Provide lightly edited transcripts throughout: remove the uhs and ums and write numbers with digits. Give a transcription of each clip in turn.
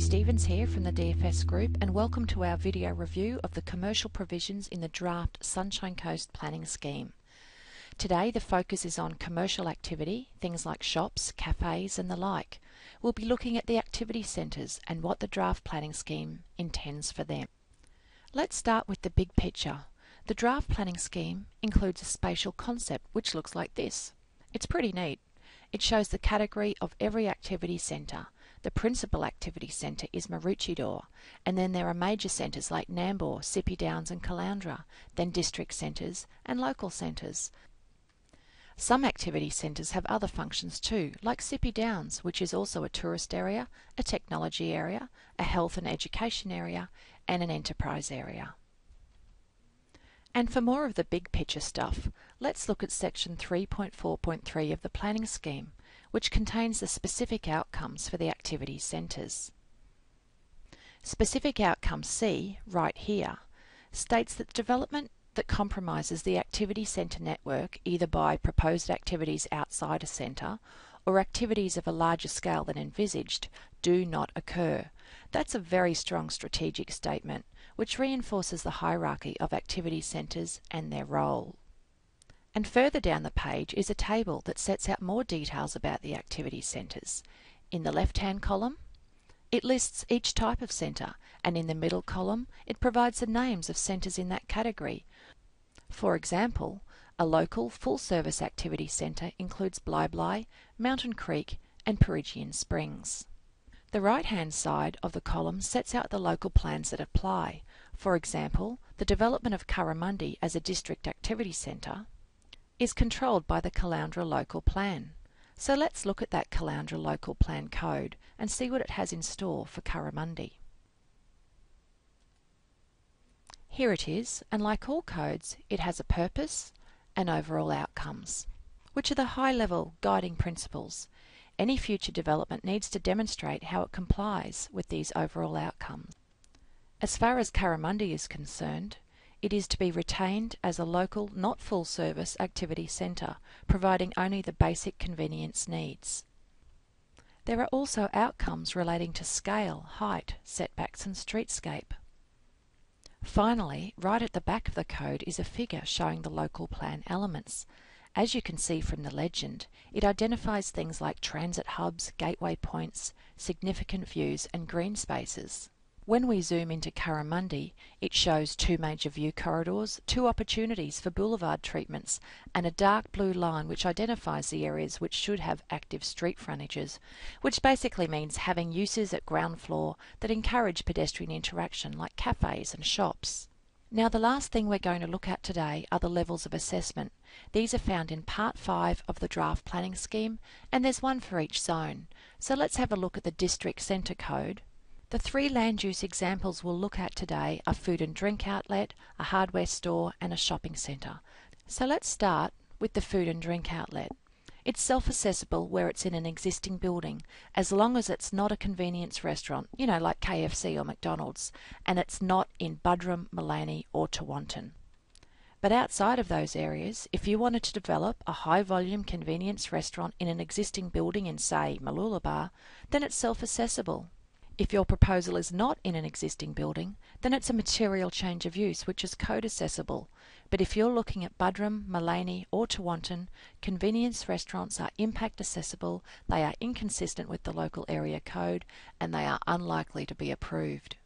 Stevens here from the DFS Group, and welcome to our video review of the commercial provisions in the draft Sunshine Coast Planning Scheme. Today the focus is on commercial activity, things like shops, cafes and the like. We'll be looking at the activity centres and what the draft planning scheme intends for them. Let's start with the big picture. The draft planning scheme includes a spatial concept which looks like this. It's pretty neat. It shows the category of every activity centre. The principal activity centre is Maroochydore, and then there are major centres like Nambour, Sippy Downs and Caloundra, then district centres and local centres. Some activity centres have other functions too, like Sippy Downs, which is also a tourist area, a technology area, a health and education area, and an enterprise area. And for more of the big picture stuff, let's look at section 3.4.3 of the planning scheme, which contains the specific outcomes for the activity centres. Specific outcome C, right here, states that development that compromises the activity centre network either by proposed activities outside a centre or activities of a larger scale than envisaged do not occur. That's a very strong strategic statement, which reinforces the hierarchy of activity centres and their role. And further down the page is a table that sets out more details about the activity centres. In the left-hand column, it lists each type of centre, and in the middle column, it provides the names of centres in that category. For example, a local full-service activity centre includes Bli Bli, Mountain Creek and Peregian Springs. The right-hand side of the column sets out the local plans that apply. For example, the development of Currimundi as a district activity centre is controlled by the Caloundra local plan. So let's look at that Caloundra local plan code and see what it has in store for Currimundi. Here it is, and like all codes, it has a purpose and overall outcomes, which are the high-level guiding principles. Any future development needs to demonstrate how it complies with these overall outcomes. As far as Currimundi is concerned, it is to be retained as a local, not full-service activity centre, providing only the basic convenience needs. There are also outcomes relating to scale, height, setbacks and streetscape. Finally, right at the back of the code is a figure showing the local plan elements. As you can see from the legend, it identifies things like transit hubs, gateway points, significant views and green spaces. When we zoom into Currimundi, it shows two major view corridors, two opportunities for boulevard treatments, and a dark blue line which identifies the areas which should have active street frontages, which basically means having uses at ground floor that encourage pedestrian interaction like cafes and shops. Now the last thing we're going to look at today are the levels of assessment. These are found in Part 5 of the draft planning scheme, and there's one for each zone. So let's have a look at the district centre code. The three land use examples we'll look at today are food and drink outlet, a hardware store and a shopping centre. So let's start with the food and drink outlet. It's self-assessable where it's in an existing building, as long as it's not a convenience restaurant, you know, like KFC or McDonald's, and it's not in Buderim, Maleny or Tewantin. But outside of those areas, if you wanted to develop a high-volume convenience restaurant in an existing building in, say, Mooloolaba, then it's self-assessable. If your proposal is not in an existing building, then it's a material change of use, which is code accessible. But if you're looking at Buderim, Maleny or Tewantin, convenience restaurants are impact accessible, they are inconsistent with the local area code, and they are unlikely to be approved.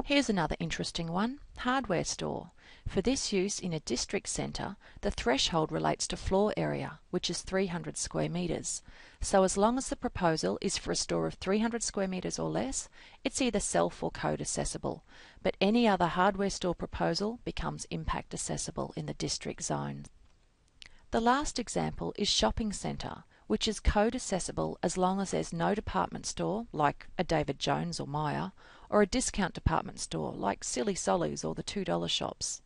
Here's another interesting one, hardware store. For this use in a district centre, the threshold relates to floor area, which is 300 square metres. So as long as the proposal is for a store of 300 square metres or less, it's either self or code accessible. But any other hardware store proposal becomes impact accessible in the district zone. The last example is shopping centre, which is code accessible as long as there's no department store, like a David Jones or Myer, or a discount department store, like Silly Solly's or the $2 shops.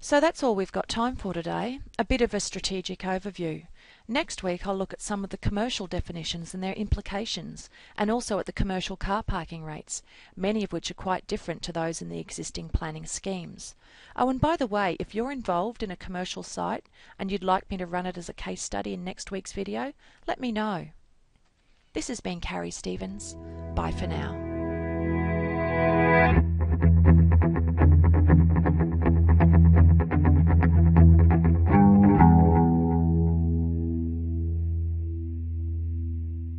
So that's all we've got time for today, a bit of a strategic overview. Next week I'll look at some of the commercial definitions and their implications, and also at the commercial car parking rates, many of which are quite different to those in the existing planning schemes. Oh, and by the way, if you're involved in a commercial site and you'd like me to run it as a case study in next week's video, let me know. This has been Carrie Stevens. Bye for now.